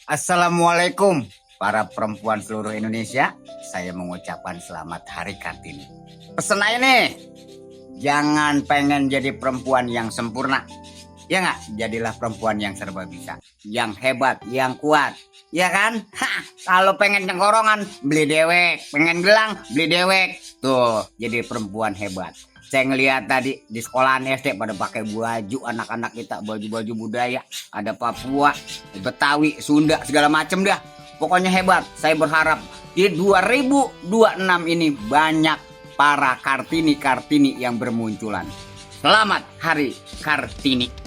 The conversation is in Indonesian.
Assalamualaikum para perempuan seluruh Indonesia. Saya mengucapkan selamat Hari Kartini. Pesen aja nih, jangan pengen jadi perempuan yang sempurna. Ya nggak? Jadilah perempuan yang serba bisa, yang hebat, yang kuat. Ya kan? Kalau pengen cengkorongan, beli dewek. Pengen gelang, beli dewek. Tuh, jadi perempuan hebat. Saya ngeliat tadi di sekolahan SD pada pakai baju, anak-anak kita baju-baju budaya, ada Papua, Betawi, Sunda, segala macem dah. Pokoknya hebat. Saya berharap di 2026 ini banyak para Kartini-Kartini yang bermunculan. Selamat Hari Kartini.